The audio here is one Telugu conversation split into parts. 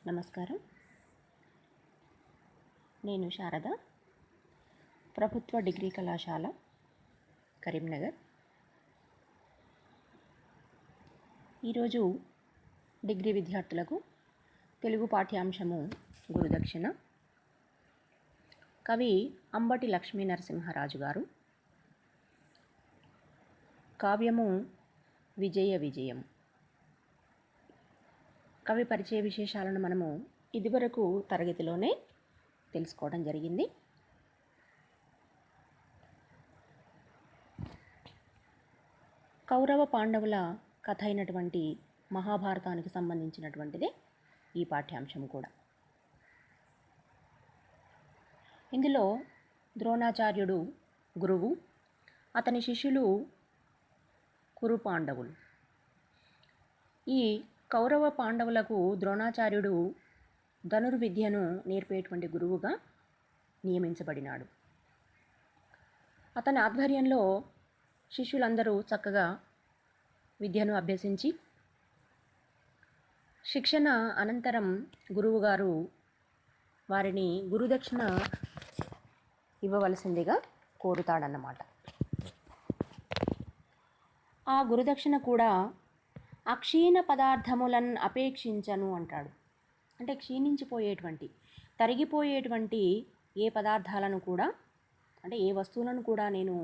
నమస్కారం. నేను శారద, ప్రభుత్వ డిగ్రీ కళాశాల కరీంనగర్. ఈరోజు డిగ్రీ విద్యార్థులకు తెలుగు పాఠ్యాంశము గురుదక్షిణ. కవి అంబటి లక్ష్మీ నరసింహరాజు గారు. కావ్యము విజయ విజయం. కవి పరిచయ విశేషాలను మనము ఇదివరకు తరగతిలోనే తెలుసుకోవడం జరిగింది. కౌరవ పాండవుల కథ అయినటువంటి మహాభారతానికి సంబంధించినటువంటిది ఈ పాఠ్యాంశం కూడా. ఇందులో ద్రోణాచార్యుడు గురువు, అతని శిష్యులు కురు పాండవులు. ఈ కౌరవ పాండవులకు ద్రోణాచార్యుడు ధనుర్విద్యను నేర్పేటువంటి గురువుగా నియమించబడినాడు. అతని ఆధ్వర్యంలో శిష్యులందరూ చక్కగా విద్యను అభ్యసించి శిక్షణ అనంతరం గురువుగారు వారిని గురుదక్షిణ ఇవ్వవలసిందిగా కోరుతాడన్నమాట. ఆ గురుదక్షిణ కూడా అక్షీణ పదార్థములను అపేక్షించను అంటాడు. అంటే క్షీణించిపోయేటువంటి, తరిగిపోయేటువంటి ఏ పదార్థాలను కూడా, అంటే ఏ వస్తువులను కూడా నేను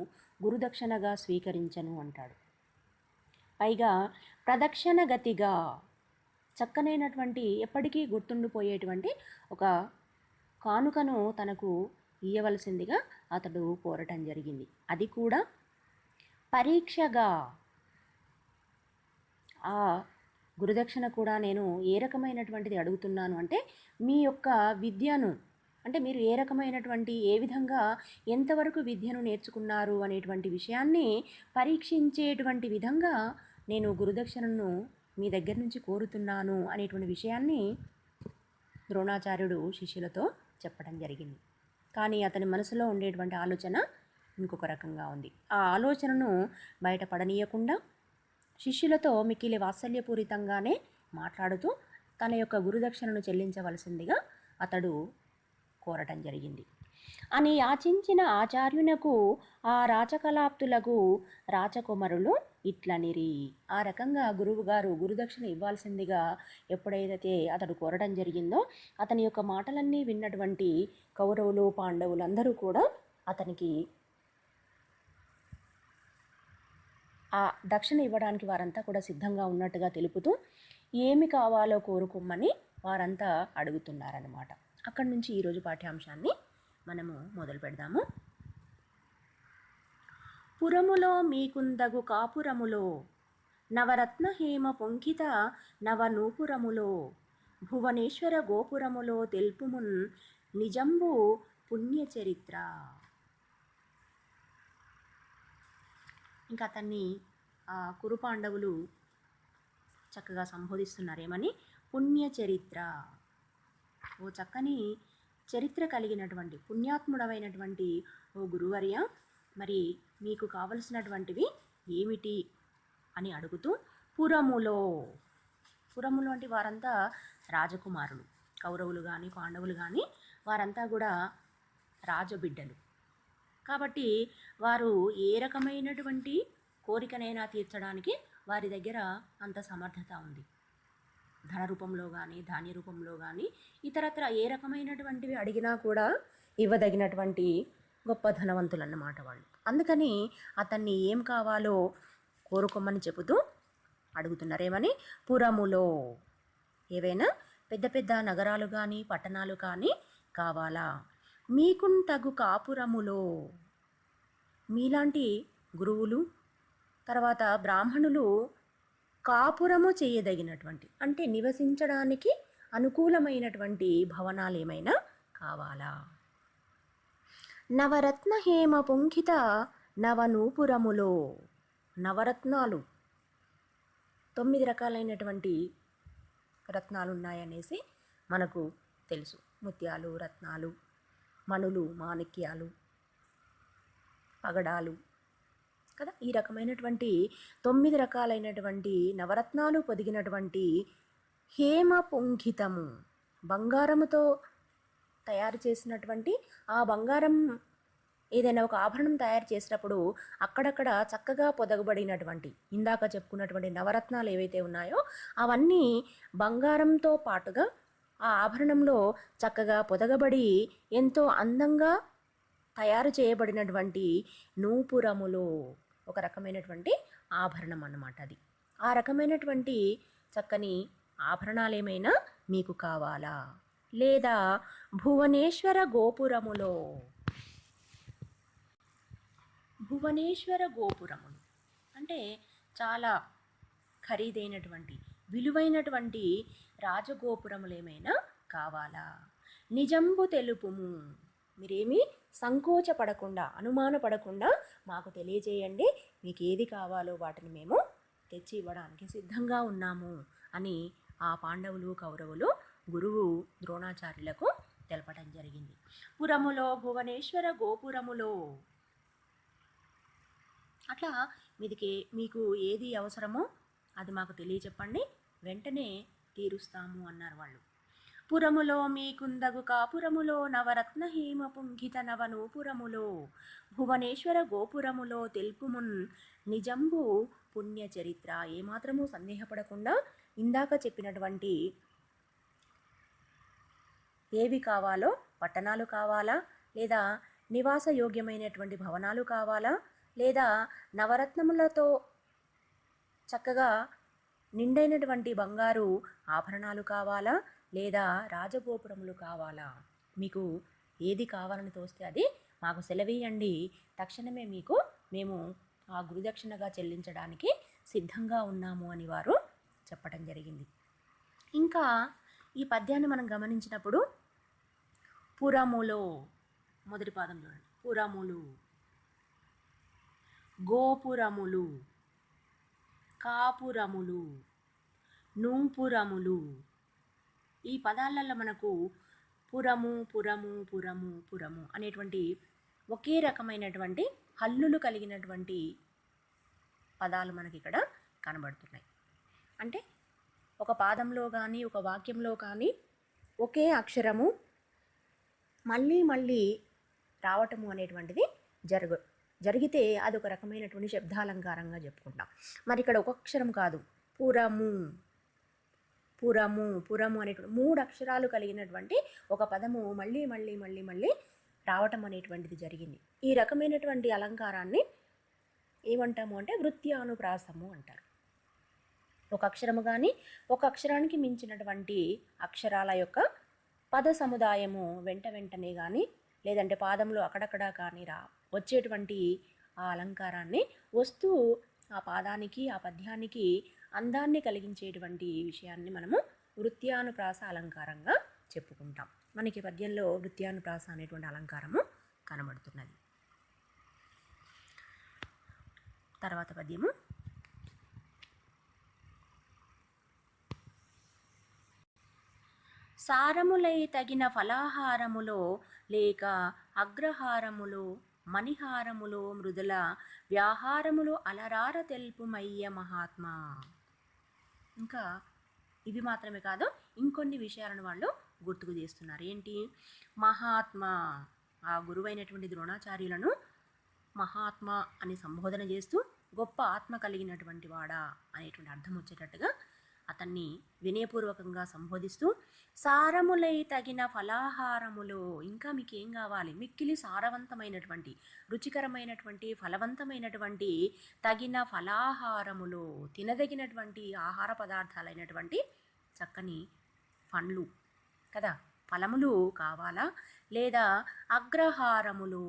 గురుదక్షిణగా స్వీకరించను అంటాడు. పైగా ప్రదక్షిణ గతిగా, చక్కనైనటువంటి ఎప్పటికీ గుర్తుండిపోయేటువంటి ఒక కానుకను తనకు ఇయ్యవలసిందిగా అతడు కోరటం జరిగింది. అది కూడా పరీక్షగా. ఆ గురుదక్షిణ కూడా నేను ఏ రకమైనటువంటిది అడుగుతున్నాను అంటే, మీ యొక్క విద్యను, అంటే మీరు ఏ రకమైనటువంటి, ఏ విధంగా ఎంతవరకు విద్యను నేర్చుకున్నారు అనేటువంటి విషయాన్ని పరీక్షించేటువంటి విధంగా నేను గురుదక్షిణను మీ దగ్గర నుంచి కోరుతున్నాను అనేటువంటి విషయాన్ని ద్రోణాచార్యుడు శిష్యులతో చెప్పడం జరిగింది. కానీ అతని మనసులో ఉండేటువంటి ఆలోచన ఇంకొక రకంగా ఉంది. ఆ ఆలోచనను బయటపడనీయకుండా శిష్యులతో మిక్కిలి వాత్సల్యపూరితంగానే మాట్లాడుతూ తన యొక్క గురుదక్షిణను చెల్లించవలసిందిగా అతడు కోరటం జరిగింది. అని యాచించిన ఆచార్యునకు ఆ రాచకలాప్తులకు రాచకుమారులు ఇట్లనిరి. ఆ రకంగా గురువుగారు గురుదక్షిణ ఇవ్వాల్సిందిగా ఎప్పుడైతే అతడు కోరడం జరిగిందో, అతని యొక్క మాటలన్నీ విన్నటువంటి కౌరవులు పాండవులు అందరూ కూడా అతనికి ఆ దక్షిణ ఇవ్వడానికి వారంతా కూడా సిద్ధంగా ఉన్నట్టుగా తెలుపుతూ ఏమి కావాలో కోరుకోమని వారంతా అడుగుతున్నారన్నమాట. అక్కడి నుంచి ఈరోజు పాఠ్యాంశాన్ని మనము మొదలు పెడదాము. పురములో మీకుందగు కాపురములో నవరత్న హేమ పొంకిత నవనూపురములో భువనేశ్వర గోపురములో తెలుపుమున్ నిజంబు పుణ్యచరిత్ర. ఇంకా అతన్ని కురు పాండవులు చక్కగా సంబోధిస్తున్నారేమని, పుణ్యచరిత్ర, ఓ చక్కని చరిత్ర కలిగినటువంటి పుణ్యాత్ముడమైనటువంటి ఓ గురువర్య, మరి మీకు కావలసినటువంటివి ఏమిటి అని అడుగుతూ, పురములో అంటే వారంతా రాజకుమారులు, కౌరవులు కానీ పాండవులు కానీ వారంతా కూడా రాజబిడ్డలు కాబట్టి వారు ఏ రకమైనటువంటి కోరికనైనా తీర్చడానికి వారి దగ్గర అంత సమర్థత ఉంది. ధన రూపంలో కానీ, ధాన్య రూపంలో కానీ, ఇతరత్ర ఏ రకమైనటువంటివి అడిగినా కూడా ఇవ్వదగినటువంటి గొప్ప ధనవంతులు అన్నమాట వాళ్ళు. అందుకని అతన్ని ఏం కావాలో కోరుకోమని చెబుతూ అడుగుతున్నారేమని, పురములో ఏవైనా పెద్ద పెద్ద నగరాలు కానీ పట్టణాలు కానీ కావాలా, మీకుంతగు కాపురములో, మీలాంటి గురువులు తర్వాత బ్రాహ్మణులు కాపురము చేయదగినటువంటి, అంటే నివసించడానికి అనుకూలమైనటువంటి భవనాలు ఏమైనా కావాలా. నవరత్న హేమ పొంకిత నవనూపురములో, నవరత్నాలు 9 రకాలైనటువంటి రత్నాలు ఉన్నాయనేసి మనకు తెలుసు. ముత్యాలు, రత్నాలు, మణులు, మాణిక్యాలు, పగడాలు కదా, ఈ రకమైనటువంటి 9 రకాలైనటువంటి నవరత్నాలు పొదిగినటువంటి హేమ పొంకితము, బంగారముతో తయారు చేసినటువంటి ఆ బంగారం ఏదైనా ఒక ఆభరణం తయారు చేసినప్పుడు అక్కడక్కడ చక్కగా పొదగబడినటువంటి ఇందాక చెప్పుకున్నటువంటి నవరత్నాలు ఏవైతే ఉన్నాయో అవన్నీ బంగారంతో పాటుగా ఆ ఆభరణంలో చక్కగా పొదగబడి ఎంతో అందంగా తయారు చేయబడినటువంటి నూపురములో ఒక రకమైనటువంటి ఆభరణం అన్నమాట అది. ఆ రకమైనటువంటి చక్కని ఆభరణాలు ఏమైనా మీకు కావాలా? లేదా భువనేశ్వర గోపురములో భువనేశ్వర గోపురములు అంటే చాలా ఖరీదైనటువంటి విలువైనటువంటి రాజగోపురములు ఏమైనా కావాలా? నిజంబు తెలుపుము. మీరేమీ సంకోచపడకుండా అనుమానపడకుండా మాకు తెలియజేయండి, మీకు ఏది కావాలో వాటిని మేము తెచ్చి ఇవ్వడానికి సిద్ధంగా ఉన్నాము అని ఆ పాండవులు కౌరవులు గురువు ద్రోణాచార్యులకు తెలపడం జరిగింది. పురములో భువనేశ్వర గోపురములో అట్లా మీకు ఏది అవసరమో అది మాకు తెలియచెప్పండి, వెంటనే తీరుస్తాము అన్నారు వాళ్ళు. పురములో మీకుందగు కాపురములో నవరత్న హేమ పుంఖిత నవనూపురములో భువనేశ్వర గోపురములో తెలుపుమున్ నిజంబు పుణ్యచరిత్ర. ఏమాత్రము సందేహపడకుండా ఇందాక చెప్పినటువంటి ఏవి కావాలో, పట్టణాలు కావాలా, లేదా నివాసయోగ్యమైనటువంటి భవనాలు కావాలా, లేదా నవరత్నములతో చక్కగా నిండైనటువంటి బంగారు ఆభరణాలు కావాలా, లేదా రాజగోపురములు కావాలా? మీకు ఏది కావాలని తోస్తే అది మాకు సెలవీయండి, తక్షణమే మేము ఆ గురుదక్షిణగా చెల్లించడానికి సిద్ధంగా ఉన్నాము అని వారు చెప్పడం జరిగింది. ఇంకా ఈ పద్యాన్ని మనం గమనించినప్పుడు పురములో మొదటి పాదం చూడండి. పురములు, గోపురములు, కాపురములు, నూపురములు, ఈ పదాలలో మనకు పురము పురము పురము పురము అనేటువంటి ఒకే రకమైనటువంటి హల్లులు కలిగినటువంటి పదాలు మనకి ఇక్కడ కనబడుతున్నాయి. అంటే ఒక పాదంలో కానీ ఒక వాక్యంలో కానీ ఒకే అక్షరము మళ్ళీ మళ్ళీ రావటము అనేటువంటిది జరిగితే అది ఒక రకమైనటువంటి శబ్దాలంకారంగా చెప్పుకుంటాం. మరి ఇక్కడ ఒక అక్షరం కాదు, పురము పురము పురము అనేటువంటి 3 అక్షరాలు కలిగినటువంటి ఒక పదము మళ్ళీ మళ్ళీ మళ్ళీ మళ్ళీ రావటం అనేటువంటిది జరిగింది. ఈ రకమైనటువంటి అలంకారాన్ని ఏమంటాము అంటే వృత్యానుప్రాసము అంటారు. ఒక అక్షరము కానీ ఒక అక్షరానికి మించినటువంటి అక్షరాల యొక్క పద సముదాయము వెంటనే కానీ లేదంటే పాదంలో అక్కడక్కడ కానీ వచ్చేటువంటి ఆ అలంకారాన్ని వస్తూ ఆ పాదానికి ఆ పద్యానికి అందాన్ని కలిగించేటువంటి విషయాన్ని మనము వృత్యానుప్రాస అలంకారంగా చెప్పుకుంటాం. మనకి పద్యంలో వృత్యానుప్రాస అనేటువంటి అలంకారము కనబడుతున్నది. తర్వాత పద్యము సారములై తగిన ఫలాహారములో లేక అగ్రహారములో మణిహారములో మృదుల వ్యాహారములు అలరార తెలుపుమయ్య మహాత్మా. ఇంకా ఇవి మాత్రమే కాదు, ఇంకొన్ని విషయాలను వాళ్ళు గుర్తుకు చేస్తున్నారు. ఏంటి? మహాత్మా, ఆ గురువైనటువంటి ద్రోణాచార్యులను మహాత్మా అని సంబోధన చేస్తూ గొప్ప ఆత్మ కలిగినటువంటి వాడా అనేటువంటి అర్థం వచ్చేటట్టుగా అతన్ని వినయపూర్వకంగా సంబోధిస్తూ సారములై తగిన ఫలాహారములో, ఇంకా మీకు ఏం కావాలి? మిక్కిలి సారవంతమైనటువంటి రుచికరమైనటువంటి ఫలవంతమైనటువంటి తగిన ఫలాహారములో తినదగినటువంటి ఆహార పదార్థాలైనటువంటి చక్కని పండ్లు కదా, ఫలములు కావాలా? లేదా అగ్రహారములు,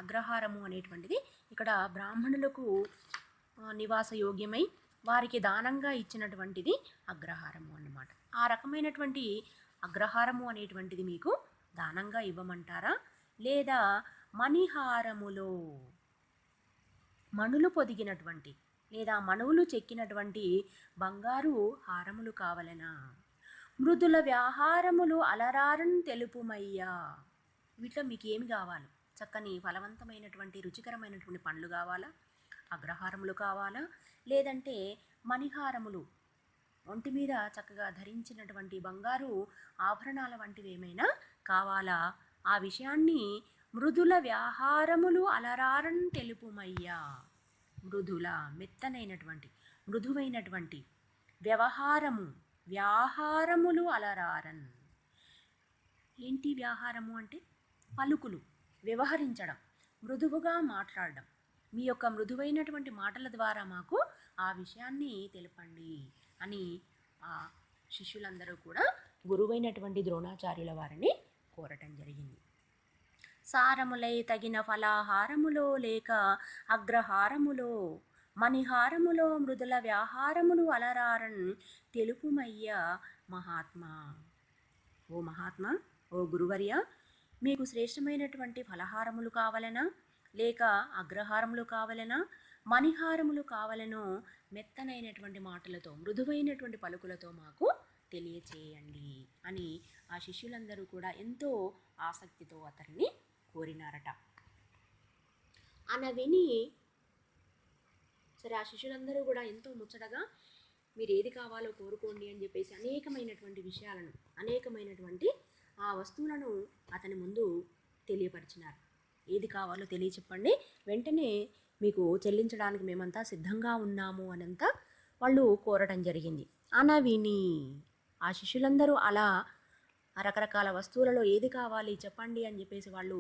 అగ్రహారము అనేటువంటిది ఇక్కడ బ్రాహ్మణులకు నివాసయోగ్యమై వారికి దానంగా ఇచ్చినటువంటిది అగ్రహారము అన్నమాట. ఆ రకమైనటువంటి అగ్రహారము అనేటువంటిది మీకు దానంగా ఇవ్వమంటారా? లేదా మణిహారములో మణులు పొదిగినటువంటి లేదా మణువులు చెక్కినటువంటి బంగారు హారములు కావలెనా? మృదుల వ్యాహారములు అలరారన్ తెలుపుమయ్యా. వీటిలో మీకు ఏమి కావాలి? చక్కని ఫలవంతమైనటువంటి రుచికరమైనటువంటి పండ్లు కావాలా? అగ్రహారములు కావాలా? లేదంటే మణిహారములు ఒంటి మీద చక్కగా ధరించినటువంటి బంగారు ఆభరణాల వంటివి ఏమైనా కావాలా? ఆ విషయాన్ని మృదుల వ్యాహారములు అలరారన్ తెలుపుమయ్యా. మృదుల మెత్తనైనటువంటి మృదువైనటువంటి వ్యాహారములు అలరారన్. ఏంటి వ్యాహారము అంటే? పలుకులు, వ్యవహరించడం, మృదువుగా మాట్లాడడం. మీ యొక్క మృదువైనటువంటి మాటల ద్వారా మాకు ఆ విషయాన్ని తెలపండి అని ఆ శిష్యులందరూ కూడా గురువైనటువంటి ద్రోణాచార్యుల వారిని కోరటం జరిగింది. సారములై తగిన ఫలాహారములో లేక అగ్రహారములో మణిహారములో మృదుల వ్యాహారములు అలరారన్ తెలుపుమయ్య మహాత్మా. ఓ మహాత్మా, ఓ గురువర్య, మీకు శ్రేష్టమైనటువంటి ఫలహారములు కావలనా, లేక అగ్రహారములు కావలనా, మణిహారములు కావలనో మెత్తనైనటువంటి మాటలతో, మృదువైనటువంటి పలుకులతో మాకు తెలియచేయండి అని ఆ శిష్యులందరూ కూడా ఎంతో ఆసక్తితో అతన్ని కోరినారట. విని సరే, ఆ శిష్యులందరూ కూడా ఎంతో ముచ్చటగా మీరు ఏది కావాలో కోరుకోండి అని చెప్పేసి అనేకమైనటువంటి విషయాలను, అనేకమైనటువంటి ఆ వస్తువులను అతని ముందు తెలియపరిచినారు. ఏది కావాలో తెలియచెప్పండి, వెంటనే మీకు చెల్లించడానికి మేమంతా సిద్ధంగా ఉన్నాము అనంతా వాళ్ళు కోరటం జరిగింది. విని ఆ శిష్యులందరూ అలా రకరకాల వస్తువులలో ఏది కావాలి చెప్పండి అని చెప్పేసి వాళ్ళు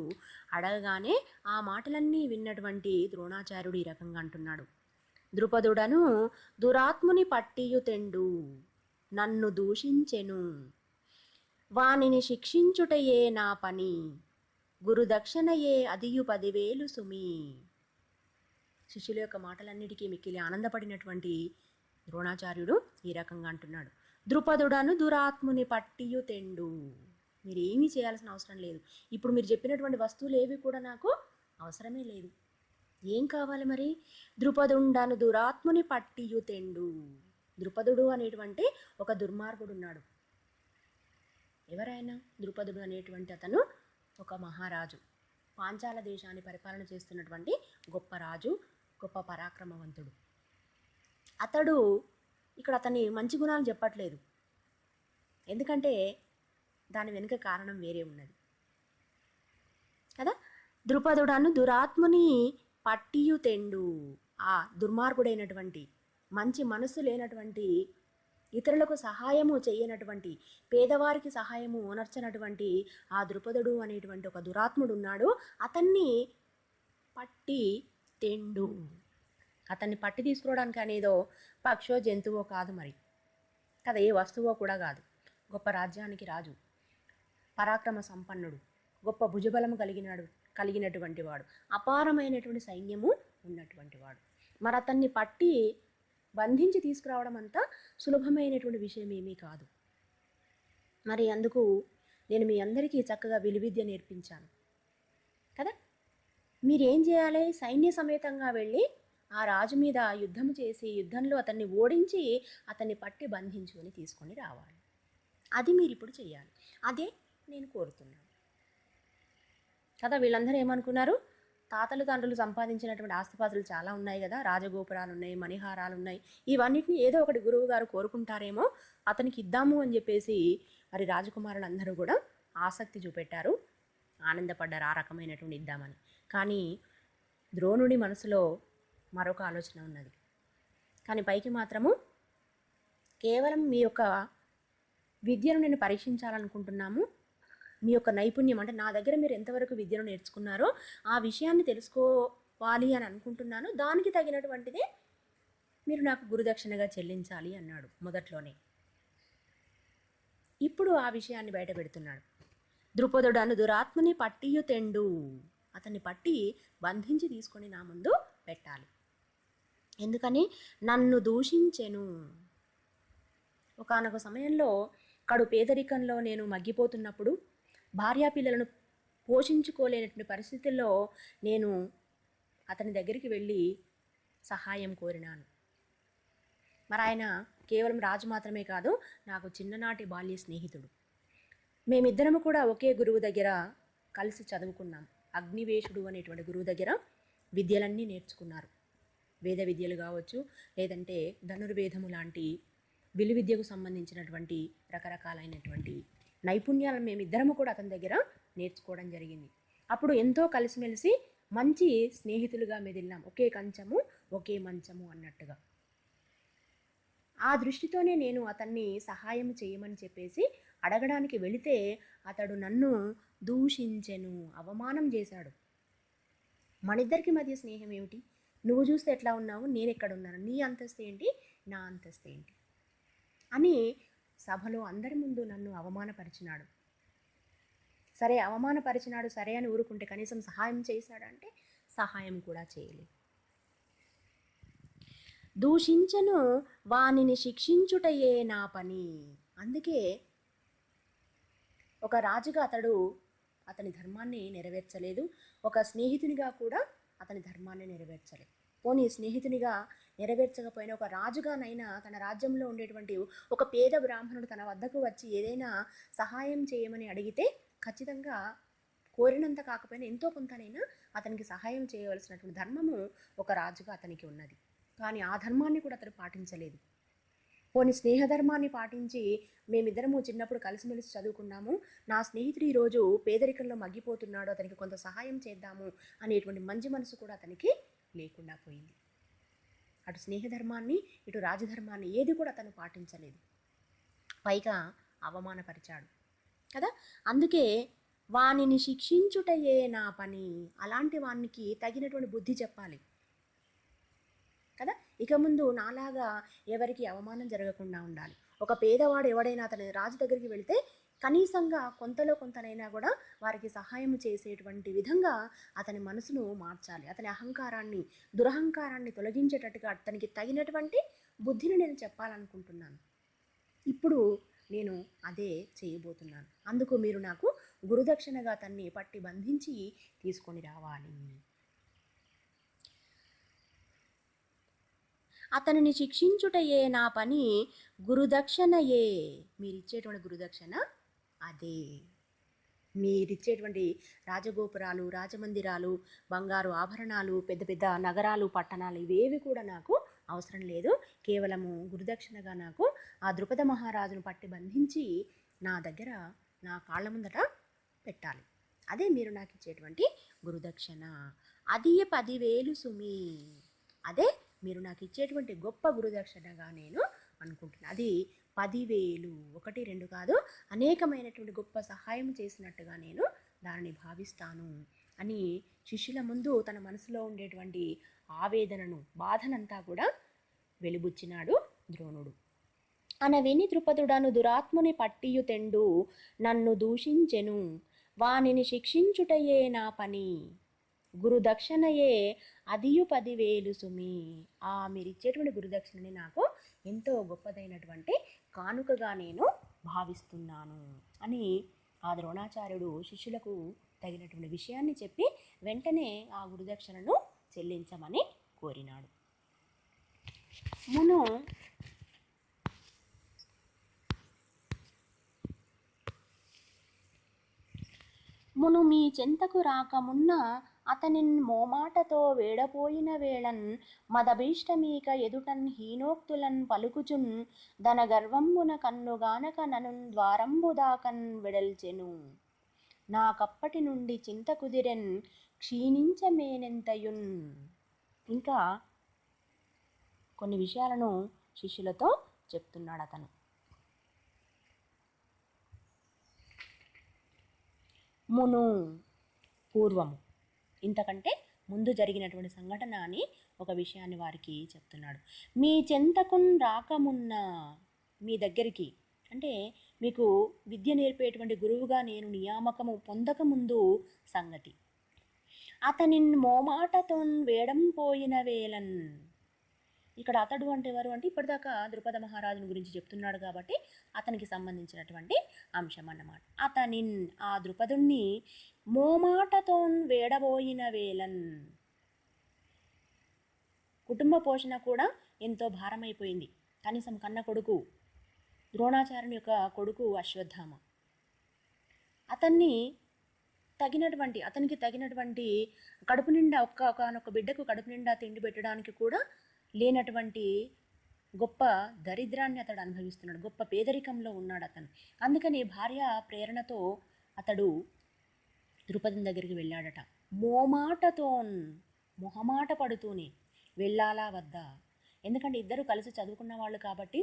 అడగగానే ఆ మాటలన్నీ విన్నటువంటి ద్రోణాచార్యుడు ఈ రకంగా అంటున్నాడు. ద్రుపదుడను దురాత్ముని పట్టియు తెండు నన్ను దూషించెను, వానిని శిక్షించుటయే నా పని, గురుదక్షిణయే అదియు 10,000 సుమి. శిష్యుల యొక్క మాటలన్నిటికీ మిక్కిలి ఆనందపడినటువంటి ద్రోణాచార్యుడు ఈ రకంగా అంటున్నాడు. ద్రుపదుడను దురాత్ముని పట్టియు తెండు. మీరు ఏమీ చేయాల్సిన అవసరం లేదు. ఇప్పుడు మీరు చెప్పినటువంటి వస్తువులు ఏవి కూడా నాకు అవసరమే లేదు. ఏం కావాలి మరి? ద్రుపదుండను దురాత్ముని పట్టియు తెండు. ద్రుపదుడు అనేటువంటి ఒక దుర్మార్గుడు ఉన్నాడు. ఎవరైనా? ద్రుపదుడు అనేటువంటి అతను ఒక మహారాజు, పాంచాల దేశాన్ని పరిపాలన చేస్తున్నటువంటి గొప్ప రాజు, గొప్ప పరాక్రమవంతుడు. అతడు ఇక్కడ అతని మంచి గుణాలు చెప్పట్లేదు, ఎందుకంటే దాని వెనుక కారణం వేరే ఉన్నది కదా. ద్రుపదుడను దురాత్ముని పట్టియు తెండు. ఆ దుర్మార్గుడైనటువంటి, మంచి మనస్సు లేనటువంటి, ఇతరులకు సహాయము చేయనటువంటి, పేదవారికి సహాయము ఓనర్చనటువంటి ఆ ద్రుపదుడు అనేటువంటి ఒక దురాత్ముడు ఉన్నాడు. అతన్ని పట్టి తెండు. అతన్ని పట్టి తీసుకురావడానికి అనేదో పక్షో జంతువో కాదు మరి కదా, ఏ వస్తువో కూడా కాదు. గొప్ప రాజ్యానికి రాజు, పరాక్రమ సంపన్నుడు, గొప్ప భుజబలము కలిగినటువంటి వాడు, అపారమైనటువంటి సైన్యము ఉన్నటువంటి వాడు. మరి అతన్ని పట్టి బంధించి తీసుకురావడం అంతా సులభమైనటువంటి విషయం ఏమీ కాదు. మరి అందుకు నేను మీ అందరికీ చక్కగా విలువిద్య నేర్పించాను కదా. మీరేం చేయాలి? సైన్య సమేతంగా వెళ్ళి ఆ రాజు మీద యుద్ధం చేసి, యుద్ధంలో అతన్ని ఓడించి అతన్ని పట్టి బంధించుకొని తీసుకొని రావాలి. అది మీరు ఇప్పుడు చేయాలి. అదే నేను కోరుతున్నాను కదా. వీళ్ళందరూ ఏమనుకున్నారు? తాతలు తండ్రులు సంపాదించినటువంటి ఆస్తిపాస్తులు చాలా ఉన్నాయి కదా, రాజగోపురాలు ఉన్నాయి, మణిహారాలు ఉన్నాయి, ఇవన్నిటిని ఏదో ఒకటి గురువు గారు కోరుకుంటారేమో, అతనికి ఇద్దాము అని చెప్పేసి మరి రాజకుమారులు అందరూ కూడా ఆసక్తి చూపెట్టారు, ఆనందపడ్డారు ఆ రకమైనటువంటి ఇద్దామని. కానీ ద్రోణుడి మనసులో మరొక ఆలోచన ఉన్నది. కానీ పైకి మాత్రము కేవలం మీ యొక్క విద్యను నేను పరీక్షించాలనుకుంటున్నాము, మీ యొక్క నైపుణ్యం అంటే నా దగ్గర మీరు ఎంతవరకు విద్యను నేర్చుకున్నారో ఆ విషయాన్ని తెలుసుకోవాలి అని అనుకుంటున్నాను, దానికి తగినటువంటిదే మీరు నాకు గురుదక్షిణగా చెల్లించాలి అన్నాడు మొదట్లోనే. ఇప్పుడు ఆ విషయాన్ని బయట పెడుతున్నాడు. ద్రుపదుడను దురాత్మని పట్టియు తెండు. అతన్ని పట్టి బంధించి తీసుకొని నా ముందు పెట్టాలి. ఎందుకని? నన్ను దూషించెను. ఒకానొక సమయంలో కడు పేదరికంలో నేను మగ్గిపోతున్నప్పుడు, భార్యాపిల్లలను పోషించుకోలేనటువంటి పరిస్థితుల్లో నేను అతని దగ్గరికి వెళ్ళి సహాయం కోరినాను. మరి ఆయన కేవలం రాజు మాత్రమే కాదు, నాకు చిన్ననాటి బాల్య స్నేహితుడు. మేమిద్దరము కూడా ఒకే గురువు దగ్గర కలిసి చదువుకున్నాం. అగ్నివేశుడు అనేటువంటి గురువు దగ్గర విద్యలన్నీ నేర్చుకున్నారు. వేద విద్యలు కావచ్చు, లేదంటే ధనుర్వేదము లాంటి విలువిద్యకు సంబంధించినటువంటి రకరకాలైనటువంటి నైపుణ్యాలను మేమిద్దరము కూడా అతని దగ్గర నేర్చుకోవడం జరిగింది. అప్పుడు ఎంతో కలిసిమెలిసి మంచి స్నేహితులుగా మెదిలినాం, ఒకే కంచము ఒకే మంచము అన్నట్టుగా. ఆ దృష్టితోనే నేను అతన్ని సహాయం చేయమని చెప్పేసి అడగడానికి వెళితే అతడు నన్ను దూషించెను, అవమానం చేశాడు. మనిద్దరికి మధ్య స్నేహం ఏమిటి? నువ్వు చూస్తే ఎట్లా ఉన్నావు, నేను ఎక్కడ ఉన్నాను, నీ అంతస్తు ఏంటి, నా అంతస్తు ఏంటి అని సభలో అందరి ముందు నన్ను అవమానపరిచినాడు. సరే, అవమానపరిచినాడు సరే అని ఊరుకుంటే కనీసం సహాయం చేశాడంటే సహాయం కూడా చేయలేదు. దూషించను వానిని శిక్షించుటయే నా పని. అందుకే ఒక రాజుగా అతడు అతని ధర్మాన్ని నెరవేర్చలేదు, ఒక స్నేహితునిగా కూడా అతని ధర్మాన్ని నెరవేర్చలేదు. పోనీ స్నేహితునిగా నెరవేర్చకపోయినా ఒక రాజుగానైనా తన రాజ్యంలో ఉండేటువంటి ఒక పేద బ్రాహ్మణుడు తన వద్దకు వచ్చి ఏదైనా సహాయం చేయమని అడిగితే ఖచ్చితంగా కోరినంత కాకపోయినా ఎంతో కొంతనైనా అతనికి సహాయం చేయవలసినటువంటి ధర్మము ఒక రాజుగా అతనికి ఉన్నది. కానీ ఆ ధర్మాన్ని కూడా అతను పాటించలేదు. పోనీ స్నేహధర్మాన్ని పాటించి మేమిద్దరము చిన్నప్పుడు కలిసిమెలిసి చదువుకున్నాము, నా స్నేహితుడు ఈరోజు పేదరికంలో మగ్గిపోతున్నాడు, అతనికి కొంత సహాయం చేద్దాము అనేటువంటి మంచి మనసు కూడా అతనికి లేకుండా పోయింది. అటు స్నేహధర్మాన్ని ఇటు రాజధర్మాన్ని ఏది కూడా అతను పాటించలేదు, పైగా అవమానపరిచాడు కదా. అందుకే వానిని శిక్షించుటయే నా పని. అలాంటి వానికి తగినటువంటి బుద్ధి చెప్పాలి కదా. ఇక ముందు నాలాగా ఎవరికి అవమానం జరగకుండా ఉండాలి. ఒక పేదవాడు ఎవడైనా అతని రాజు దగ్గరికి వెళితే కనీసంగా కొంతలో కొంతనైనా కూడా వారికి సహాయం చేసేటువంటి విధంగా అతని మనసును మార్చాలి. అతని అహంకారాన్ని, దురహంకారాన్ని తొలగించేటట్టుగా అతనికి తగినటువంటి బుద్ధిని నేను చెప్పాలనుకుంటున్నాను. ఇప్పుడు నేను అదే చేయబోతున్నాను. అందుకు మీరు నాకు గురుదక్షిణగా అతన్ని పట్టి బంధించి తీసుకొని రావాలి. అతనిని శిక్షించుటయే నా పని, గురుదక్షిణయే. మీరిచ్చేటువంటి గురుదక్షిణ అదే. మీరిచ్చేటువంటి రాజగోపురాలు, రాజమందిరాలు, బంగారు ఆభరణాలు, పెద్ద పెద్ద నగరాలు, పట్టణాలు ఇవేవి కూడా నాకు అవసరం లేదు. కేవలము గురుదక్షిణగా నాకు ఆ ద్రుపద మహారాజును పట్టి బంధించి నా దగ్గర నా కాళ్ళ ముందట పెట్టాలి. అదే మీరు నాకు ఇచ్చేటువంటి గురుదక్షిణ. అది 10,000 సుమి. అదే మీరు నాకు ఇచ్చేటువంటి గొప్ప గురుదక్షిణగా నేను అనుకుంటున్నాను. అది 10,000, 1, 2 కాదు, అనేకమైనటువంటి గొప్ప సహాయం చేసినట్టుగా నేను దానిని భావిస్తాను అని శిష్యుల ముందు తన మనసులో ఉండేటువంటి ఆవేదనను, బాధనంతా కూడా వెలిబుచ్చినాడు ద్రోణుడు. అనవిని ద్రుపదుడను దురాత్ముని పట్టియు తెండు నన్ను దూషించెను, వానిని శిక్షించుటయే నా పని, గురుదక్షిణయే అదియు 10,000 సుమి. మీరిచ్చేటువంటి గురుదక్షిణని నాకు ఎంతో గొప్పదైనటువంటి కానుకగా నేను భావిస్తున్నాను అని ఆ ద్రోణాచార్యుడు శిష్యులకు తగినటువంటి విషయాన్ని చెప్పి వెంటనే ఆ గురుదక్షిణను చెల్లించమని కోరినాడు. మును మీ చెంతకు రాకమున్న అతనిన్ మోమాటతో వేడపోయిన వేళన్ మదభీష్టమీక ఎదుటన్ హీనోక్తులన్ పలుకుచున్ దన గర్వంబున కన్నుగానక ననున్ ద్వారంబుదాకన్ వెడల్చెను. నాకప్పటి నుండి చింత కుదిరెన్ క్షీణించమేనెంతయున్. ఇంకా కొన్ని విషయాలను శిష్యులతో చెప్తున్నాడు అతను. మును పూర్వము, ఇంతకంటే ముందు జరిగినటువంటి సంఘటన అని ఒక విషయాన్ని వారికి చెప్తున్నాడు. మీ చెంతకున్ రాకమున్న, మీ దగ్గరికి అంటే మీకు విద్య నేర్పేటువంటి గురువుగా నేను నియామకము పొందకముందు సంగతి. అతనిన్ మోమాటతోన్ వేడం పోయిన వేళన్. ఇక్కడ అతడు అంటే ఎవరు అంటే ఇప్పటిదాకా ద్రుపద మహారాజుని గురించి చెప్తున్నాడు కాబట్టి అతనికి సంబంధించినటువంటి అంశం అన్నమాట. అతనిన్, ఆ ద్రుపదుణ్ణి మోమాటతోన్ వేడబోయిన వేళన్. కుటుంబ పోషణ కూడా ఎంతో భారమైపోయింది. కనీసం కన్న కొడుకు ద్రోణాచార్యుని యొక్క కొడుకు అశ్వత్థామ, అతనికి తగినటువంటి కడుపు నిండా ఒక్కొక్క బిడ్డకు కడుపు నిండా తిండి పెట్టడానికి కూడా లేనటువంటి గొప్ప దరిద్రాన్ని అతడు అనుభవిస్తున్నాడు, గొప్ప పేదరికంలో ఉన్నాడు అతను. అందుకని భార్య ప్రేరణతో అతడు ద్రుపదుని దగ్గరికి వెళ్ళాడట. మొహమాట పడుతూనే వెళ్ళాలా వద్దా, ఎందుకంటే ఇద్దరు కలిసి చదువుకున్న వాళ్ళు కాబట్టి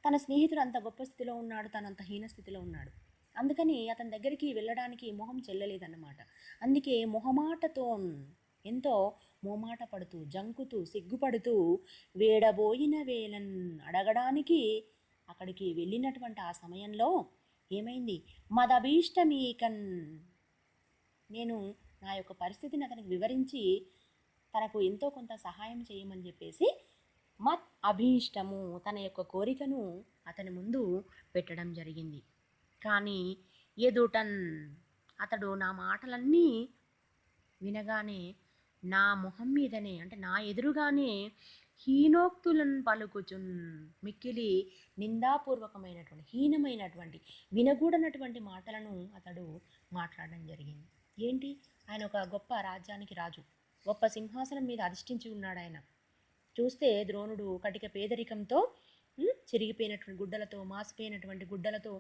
తన స్నేహితుడు అంత గొప్ప స్థితిలో ఉన్నాడు, తను అంత హీన స్థితిలో ఉన్నాడు. అందుకని అతని దగ్గరికి వెళ్ళడానికి మొహం చెల్లలేదన్నమాట. అందుకే మొహమాటతో, ఎంతో మోమాట పడుతూ, జంకుతూ, సిగ్గుపడుతూ వేడబోయిన వేళన్ అడగడానికి అక్కడికి వెళ్ళినటువంటి ఆ సమయంలో ఏమైంది, మదభీష్టమీకన్, నేను నా యొక్క పరిస్థితిని అతనికి వివరించి తనకు ఎంతో కొంత సహాయం చేయమని చెప్పేసి మత్ అభీష్టము, తన యొక్క కోరికను అతని ముందు పెట్టడం జరిగింది. కానీ ఎదుటన్, అతడు నా మాటలన్నీ వినగానే నా మొహం మీదనే, అంటే నా ఎదురుగానే హీనోక్తులను పలుకుచున్, మిక్కిలి నిందాపూర్వకమైనటువంటి, హీనమైనటువంటి, వినగూడనటువంటి మాటలను అతడు మాట్లాడడం జరిగింది. ఏంటి, ఆయన ఒక గొప్ప రాజ్యానికి రాజు, గొప్ప సింహాసనం మీద అధిష్ఠించి ఉన్నాడు ఆయన. చూస్తే ద్రోణుడు కటిక పేదరికంతో, చిరిగిపోయినటువంటి గుడ్డలతో, మాసిపోయినటువంటి గుడ్డలతో,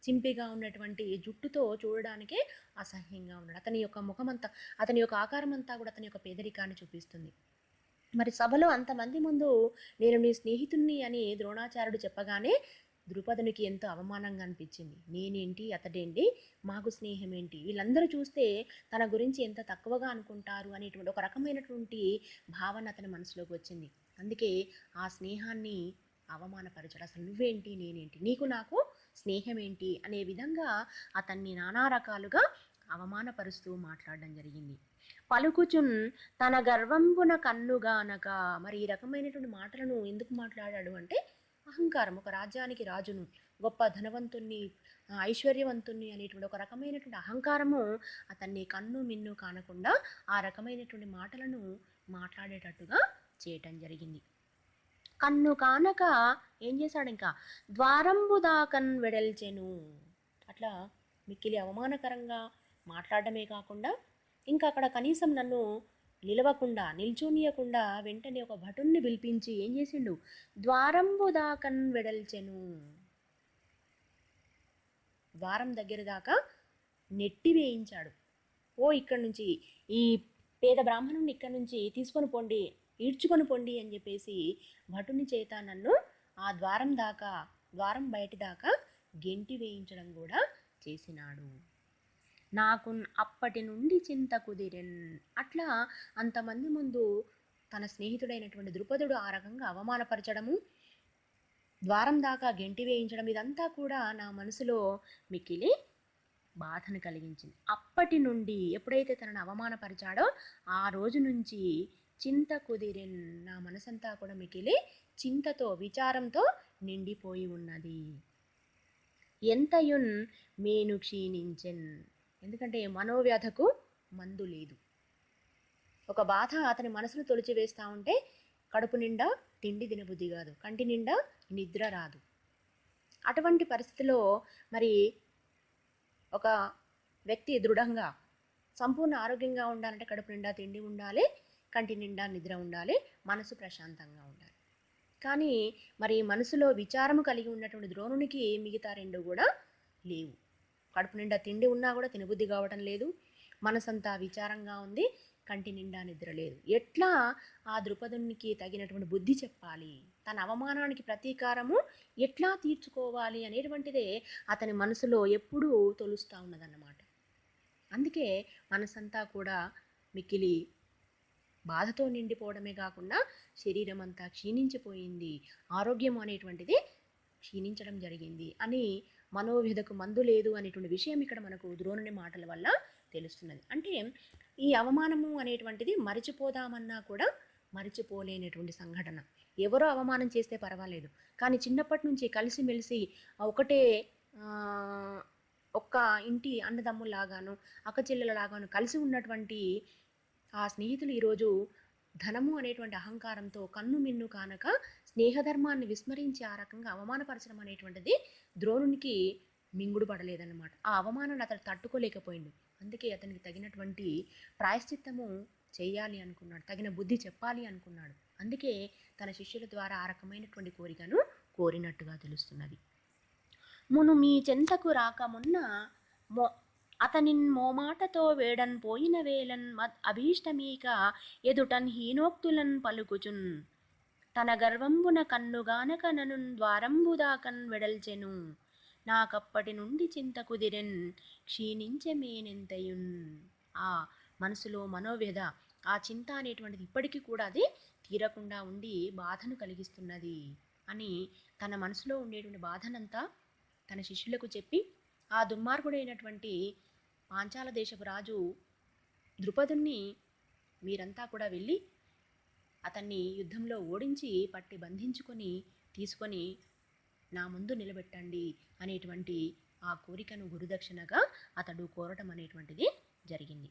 చింపిగా ఉన్నటువంటి జుట్టుతో చూడడానికే అసహ్యంగా ఉన్నాడు. అతని యొక్క ముఖమంతా, అతని యొక్క ఆకారం అంతా కూడా అతని యొక్క పేదరికాన్ని చూపిస్తుంది. మరి సభలో అంతమంది ముందు నేను నీ స్నేహితుణ్ణి అని ద్రోణాచార్యుడు చెప్పగానే ద్రుపదునికి ఎంతో అవమానంగా అనిపించింది. నేనేంటి, అతడేంటి, మాకు స్నేహం ఏంటి, వీళ్ళందరూ చూస్తే తన గురించి ఎంత తక్కువగా అనుకుంటారు అనేటువంటి ఒక రకమైనటువంటి భావన అతని మనసులోకి వచ్చింది. అందుకే ఆ స్నేహాన్ని అవమానపరచడం, అసలు నువ్వేంటి, నేనేంటి, నీకు నాకు స్నేహం ఏంటి అనే విధంగా అతన్ని నానా రకాలుగా అవమానపరుస్తూ మాట్లాడడం జరిగింది. పలుకుచున్ తన గర్వంబున కన్నుగానక, మరి ఈ రకమైనటువంటి మాటలను ఎందుకు మాట్లాడాడు అంటే అహంకారం, ఒక రాజ్యానికి రాజును, గొప్ప ధనవంతుణ్ణి, ఐశ్వర్యవంతుణ్ణి అనేటువంటి ఒక రకమైనటువంటి అహంకారము అతన్ని కన్ను మిన్ను కానకుండా ఆ రకమైనటువంటి మాటలను మాట్లాడేటట్టుగా చేయటం జరిగింది. కన్ను కానక ఏం చేశాడు, ఇంకా ద్వారంబు దాకన్ వెడల్చెను, అట్లా మిక్కిలి అవమానకరంగా మాట్లాడమే కాకుండా ఇంకా అక్కడ కనీసం నన్ను నిల్చోనీయకుండా వెంటనే ఒక భటుణ్ణి పిలిపించి ఏం చేసిండు, ద్వారంబు దాకన్ వెడల్చెను, ద్వారం దగ్గర దాకా నెట్టి వేయించాడు. ఇక్కడి నుంచి ఈ పేద బ్రాహ్మణుని ఇక్కడి నుంచి తీసుకొని పోండి, ఈడ్చుకొని పోండి అని చెప్పేసి భటుని చేత నన్ను ఆ ద్వారం బయటి దాకా గెంటి వేయించడం కూడా చేసినాడు. నాకు అప్పటి నుండి చింత కుదిరెన్, అట్లా అంతమంది ముందు తన స్నేహితుడైనటువంటి ద్రుపదుడు ఆ రకంగా అవమానపరచడము, ద్వారం దాకా గెంటి వేయించడం, ఇదంతా కూడా నా మనసులో మిక్కిలి బాధను కలిగించింది. అప్పటి నుండి, ఎప్పుడైతే తనను అవమానపరిచాడో ఆ రోజు నుంచి చింత కుదిరెన్, నా మనసంతా కూడా మిక్కిలి చింతతో, విచారంతో నిండిపోయి ఉన్నది. ఎంతయున్ మేను క్షీణించెన్, ఎందుకంటే మనోవ్యాధకు మందు లేదు. ఒక బాధ అతని మనసును తొలిచివేస్తూ ఉంటే కడుపు నిండా తిండి తినబుద్ధి కాదు, కంటి నిండా నిద్ర రాదు. అటువంటి పరిస్థితిలో మరి ఒక వ్యక్తి దృఢంగా సంపూర్ణ ఆరోగ్యంగా ఉండాలంటే కడుపు నిండా తిండి ఉండాలి, కంటి నిండా నిద్ర ఉండాలి, మనసు ప్రశాంతంగా ఉండాలి. కానీ మరి మనసులో విచారము కలిగి ఉన్నటువంటి ద్రోణునికి మిగతా రెండు కూడా లేవు. కడుపు నిండా తిండి ఉన్నా కూడా తినబుద్ధి కావటం లేదు, మనసంతా విచారంగా ఉంది, కంటి నిండా నిద్ర లేదు. ఎట్లా ఆ ద్రుపదునికి తగినటువంటి బుద్ధి చెప్పాలి, తన అవమానానికి ప్రతీకారము ఎట్లా తీర్చుకోవాలి అనేటువంటిదే అతని మనసులో ఎప్పుడూ తొలుస్తూ ఉన్నదన్నమాట. అందుకే మనసంతా కూడా మిక్కిలి బాధతో నిండిపోవడమే కాకుండా శరీరం అంతా క్షీణించిపోయింది, ఆరోగ్యం అనేటువంటిది క్షీణించడం జరిగింది అని, మనోవ్యధకు మందు లేదు అనేటువంటి విషయం ఇక్కడ మనకు ద్రోణుని మాటల వల్ల తెలుస్తున్నది. అంటే ఈ అవమానము అనేటువంటిది మరిచిపోదామన్నా కూడా మరిచిపోలేనటువంటి సంఘటన. ఎవరో అవమానం చేస్తే పర్వాలేదు, కానీ చిన్నప్పటి నుంచి కలిసిమెలిసి ఒకటే ఒక్క ఇంటి అన్నదమ్ములాగాను అక్క చెల్లెలలాగాను కలిసి ఉన్నటువంటి ఆ స్నేహితులు ఈరోజు ధనము అనేటువంటి అహంకారంతో కన్ను మిన్ను కానక స్నేహధర్మాన్ని విస్మరించి ఆ రకంగా అవమానపరచడం అనేటువంటిది ద్రోణునికి మింగుడు పడలేదన్నమాట. ఆ అవమానాన్ని అతను తట్టుకోలేకపోయిండు. అందుకే అతనికి తగినటువంటి ప్రాయశ్చిత్తము చేయాలి అనుకున్నాడు, తగిన బుద్ధి చెప్పాలి అనుకున్నాడు. అందుకే తన శిష్యుల ద్వారా ఆ రకమైనటువంటి కోరికను కోరినట్టుగా తెలుస్తున్నది. మును మీ చెంతకు రాకమున్న మొ అతనిన్ మోమాటతో వేడన్ పోయిన వేలన్ మద్ అభీష్టమీక ఎదుటన్ హీనోక్తులన్ పలుకుచున్ తన గర్వంబున కన్నుగానక ననున్ ద్వారంబుదాకన్ వెడల్చెను నాకప్పటి నుండి చింత కుదిరెన్ క్షీణించెమేనెంతయున్. ఆ మనసులో మనోవ్యధ, ఆ చింత అనేటువంటిది ఇప్పటికీ కూడా అది తీరకుండా ఉండి బాధను కలిగిస్తున్నది అని తన మనసులో ఉండేటువంటి బాధనంతా తన శిష్యులకు చెప్పి ఆ దుర్మార్గుడైనటువంటి పాంచాల దేశపు రాజు ద్రుపదుణ్ణి మీరంతా కూడా వెళ్ళి అతన్ని యుద్ధంలో ఓడించి పట్టి బంధించుకొని తీసుకొని నా ముందు నిలబెట్టండి అనేటువంటి ఆ కోరికను గురుదక్షిణగా అతడు కోరటం అనేటువంటిది జరిగింది.